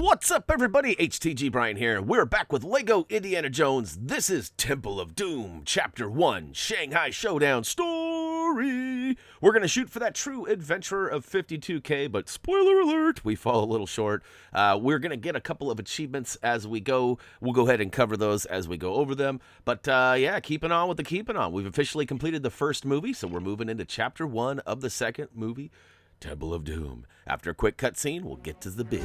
What's up, everybody? HTG Brian here. We're back with Lego Indiana Jones. This is Temple of Doom, Chapter 1, Shanghai Showdown Story. We're going to shoot for that true adventurer of 52K, but spoiler alert, we fall a little short. We're going to get a couple of achievements as we go. We'll go ahead and cover those as we go over them. But yeah, keeping on with the keeping on. We've officially completed the first movie, so we're moving into Chapter 1 of the second movie, Temple of Doom. After a quick cutscene, we'll get to the biz.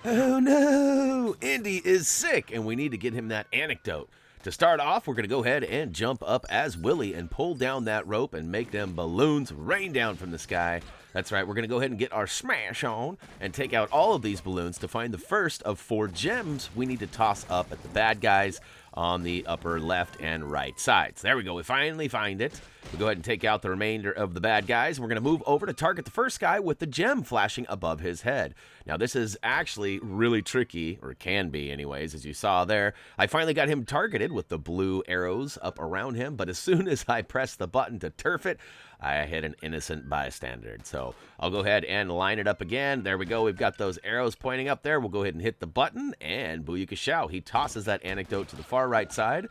Oh no! Indy is sick, and we need to get him that anecdote. To start off, we're going to go ahead and jump up as Willie and pull down that rope and make them balloons rain down from the sky. That's right, we're going to go ahead and get our smash on and take out all of these balloons to find the first of 4 gems we need to toss up at the bad guys on the upper left and right sides. There we go, we finally find it. We'll go ahead and take out the remainder of the bad guys. We're going to move over to target the first guy with the gem flashing above his head. Now, this is actually really tricky, or can be anyways, as you saw there. I finally got him targeted with the blue arrows up around him, but as soon as I pressed the button to turf it, I hit an innocent bystander. So I'll go ahead and line it up again. There we go. We've got those arrows pointing up there. We'll go ahead and hit the button, and booyakashow. He tosses that anecdote to the far right side,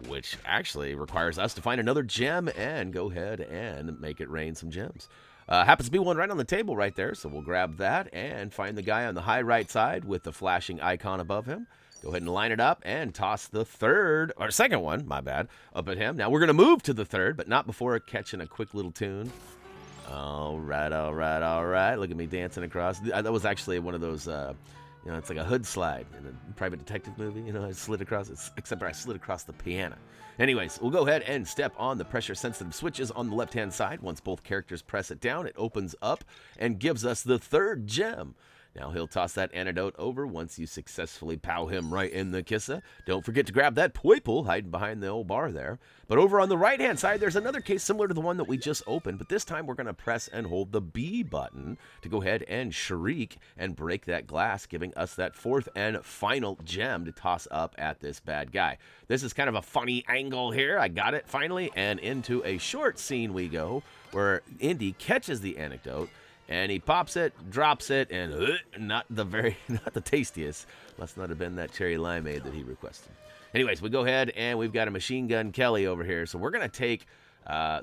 which actually requires us to find another gem and go ahead and make it rain some gems. Happens to be one right on the table right there, so we'll grab that and find the guy on the high right side with the flashing icon above him. Go ahead and line it up and toss the second one, my bad, up at him. Now we're going to move to the third, but not before catching a quick little tune. All right, all right, all right. Look at me dancing across. That was actually one of those, it's like a hood slide in a private detective movie. I slid across it, except I slid across the piano. Anyways, we'll go ahead and step on the pressure-sensitive switches on the left-hand side. Once both characters press it down, it opens up and gives us the 3rd gem. Now he'll toss that antidote over once you successfully pow him right in the kissa. Don't forget to grab that purple hiding behind the old bar there. But over on the right-hand side, there's another case similar to the one that we just opened, but this time we're going to press and hold the B button to go ahead and shriek and break that glass, giving us that 4th and final gem to toss up at this bad guy. This is kind of a funny angle here. I got it finally, and into a short scene we go where Indy catches the anecdote, and he pops it, drops it, and not the tastiest. Must not have been that cherry limeade that he requested. Anyways, we go ahead and we've got a machine gun Kelly over here. So we're going to take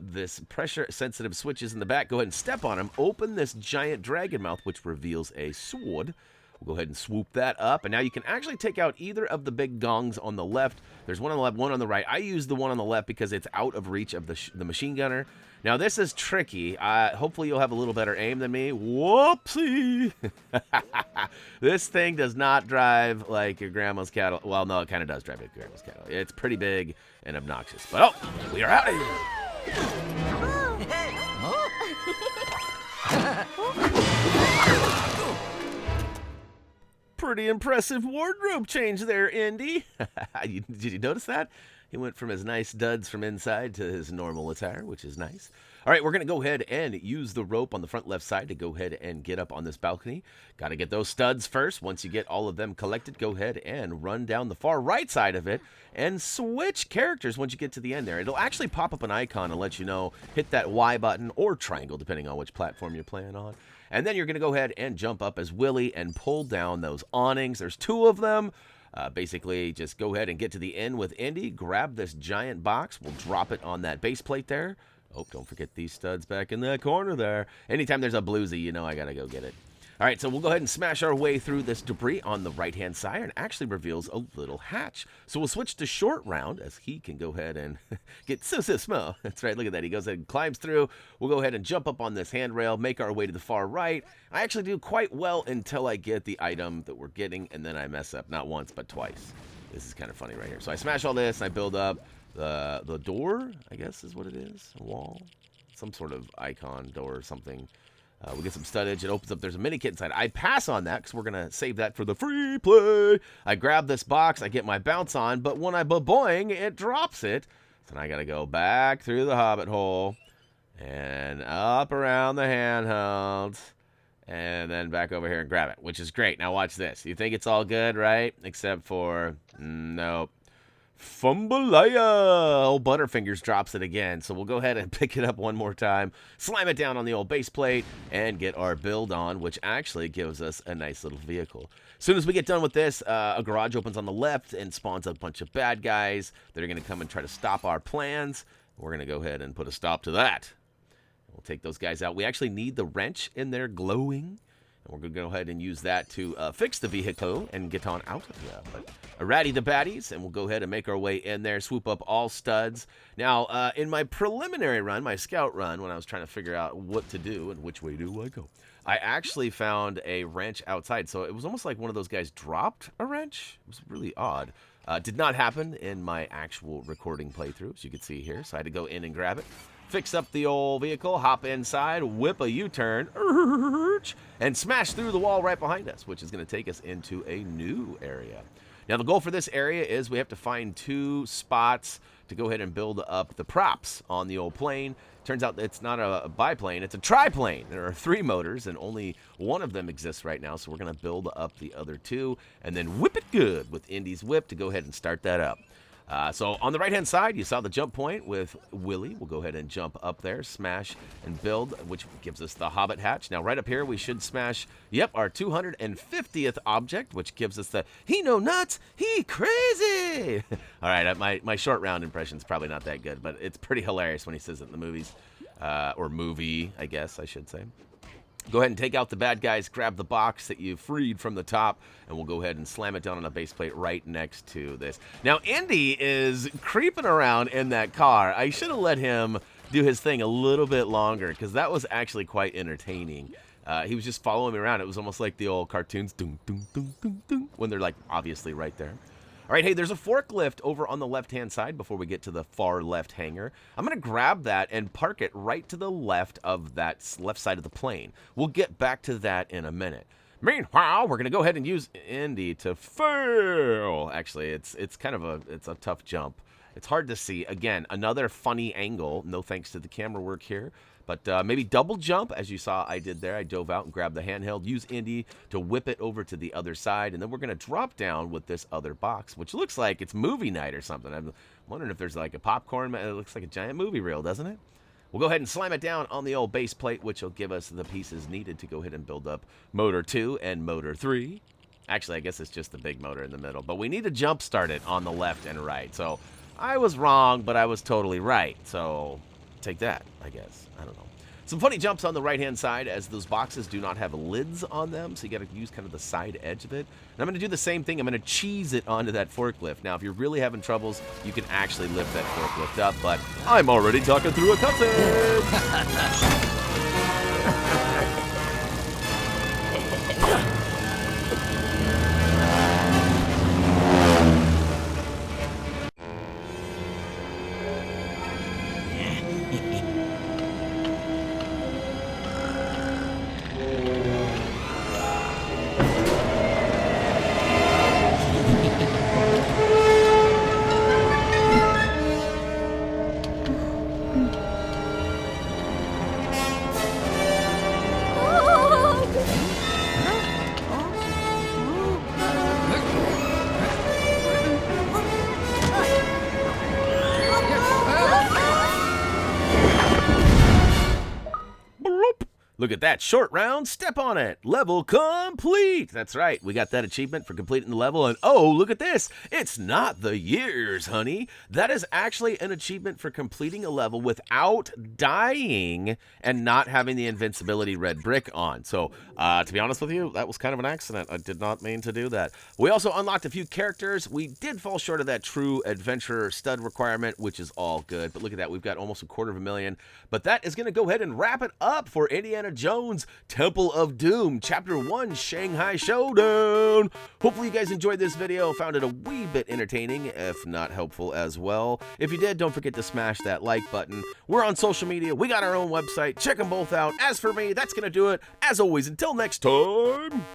this pressure-sensitive switches in the back. Go ahead and step on him. Open this giant dragon mouth, which reveals a sword. We'll go ahead and swoop that up. And now you can actually take out either of the big gongs on the left. There's one on the left, one on the right. I use the one on the left because it's out of reach of the machine gunner. Now, this is tricky. Hopefully, you'll have a little better aim than me. Whoopsie! This thing does not drive like your grandma's cattle. Well, no, it kind of does drive like your grandma's cattle. It's pretty big and obnoxious. But, we are out of here! Pretty impressive wardrobe change there, Indy. Did you notice that? He went from his nice duds from inside to his normal attire, which is nice. All right, we're going to go ahead and use the rope on the front left side to go ahead and get up on this balcony. Got to get those studs first. Once you get all of them collected, go ahead and run down the far right side of it and switch characters once you get to the end there. It'll actually pop up an icon and let you know, hit that Y button or triangle, depending on which platform you're playing on. And then you're going to go ahead and jump up as Willie and pull down those awnings. There's 2 of them. Basically, just go ahead and get to the end with Indy. Grab this giant box. We'll drop it on that base plate there. Oh, don't forget these studs back in that corner there. Anytime there's a bluesy, I got to go get it. All right, so we'll go ahead and smash our way through this debris on the right-hand side, and actually reveals a little hatch. So we'll switch to short round, as he can go ahead and get so small. That's right, look at that. He goes ahead and climbs through. We'll go ahead and jump up on this handrail, make our way to the far right. I actually do quite well until I get the item that we're getting, and then I mess up, not once, but twice. This is kind of funny right here. So I smash all this, and I build up the door, I guess is what it is, a wall, some sort of icon door or something. We get some studdage. It opens up. There's a mini kit inside. I pass on that because we're going to save that for the free play. I grab this box. I get my bounce on. But when I boing, it drops it. So now I got to go back through the hobbit hole and up around the handheld and then back over here and grab it, which is great. Now watch this. You think it's all good, right? Except for, nope. Fumbalaya! Old Butterfingers drops it again, so we'll go ahead and pick it up one more time, slam it down on the old base plate, and get our build on, which actually gives us a nice little vehicle. As soon as we get done with this, a garage opens on the left and spawns a bunch of bad guys that are going to come and try to stop our plans. We're going to go ahead and put a stop to that. We'll take those guys out. We actually need the wrench in there glowing. And we're going to go ahead and use that to fix the vehicle and get on out of here. But ratty the baddies, and we'll go ahead and make our way in there, swoop up all studs. Now, in my preliminary run, my scout run, when I was trying to figure out what to do and which way do I go, I actually found a wrench outside. So it was almost like one of those guys dropped a wrench. It was really odd. Did not happen in my actual recording playthrough, as you can see here. So I had to go in and grab it. Fix up the old vehicle, hop inside, whip a U-turn, and smash through the wall right behind us, which is going to take us into a new area. Now, the goal for this area is we have to find 2 spots to go ahead and build up the props on the old plane. Turns out it's not a biplane, it's a triplane. There are 3 motors, and only one of them exists right now, so we're going to build up the other 2, and then whip it good with Indy's whip to go ahead and start that up. So on the right-hand side, you saw the jump point with Willie. We'll go ahead and jump up there, smash, and build, which gives us the Hobbit hatch. Now, right up here, we should smash, yep, our 250th object, which gives us the he no nuts, he crazy. All right, my short round impression is probably not that good, but it's pretty hilarious when he says it in the movies, or movie, I guess I should say. Go ahead and take out the bad guys, grab the box that you freed from the top, and we'll go ahead and slam it down on a base plate right next to this. Now, Indy is creeping around in that car. I should have let him do his thing a little bit longer, because that was actually quite entertaining. He was just following me around. It was almost like the old cartoons, dun, dun, dun, dun, dun, when they're, like, obviously right there. All right, hey, there's a forklift over on the left-hand side before we get to the far left hangar. I'm going to grab that and park it right to the left of that left side of the plane. We'll get back to that in a minute. Meanwhile, we're going to go ahead and use Indy to fail. Actually, it's kind of a tough jump. It's hard to see. Again, another funny angle. No thanks to the camera work here. But maybe double jump, as you saw I did there. I dove out and grabbed the handheld, use Indy to whip it over to the other side, and then we're going to drop down with this other box, which looks like it's movie night or something. I'm wondering if there's like a popcorn. It looks like a giant movie reel, doesn't it? We'll go ahead and slam it down on the old base plate, which will give us the pieces needed to go ahead and build up motor 2 and motor 3. Actually, I guess it's just the big motor in the middle, but we need to jump start it on the left and right. So I was wrong, but I was totally right. So take that, I guess. I don't know. Some funny jumps on the right-hand side, as those boxes do not have lids on them, so you got to use kind of the side edge of it. And I'm going to do the same thing. I'm going to cheese it onto that forklift. Now, if you're really having troubles, you can actually lift that forklift up, but I'm already talking through a cutscene. Look at that short round, step on it. Level complete. That's right, we got that achievement for completing the level, and oh, look at this. It's not the years, honey. That is actually an achievement for completing a level without dying and not having the invincibility red brick on. So, to be honest with you, that was kind of an accident. I did not mean to do that. We also unlocked a few characters. We did fall short of that true adventurer stud requirement, which is all good. But look at that, we've got almost 250,000. But that is going to go ahead and wrap it up for Indiana Jones Temple of Doom Chapter 1 Shanghai Showdown. Hopefully you guys enjoyed this video, found it a wee bit entertaining, if not helpful as well. If you did, don't forget to smash that like button. We're on social media. We got our own website. Check them both out. As for me, that's going to do it. As always, until next time.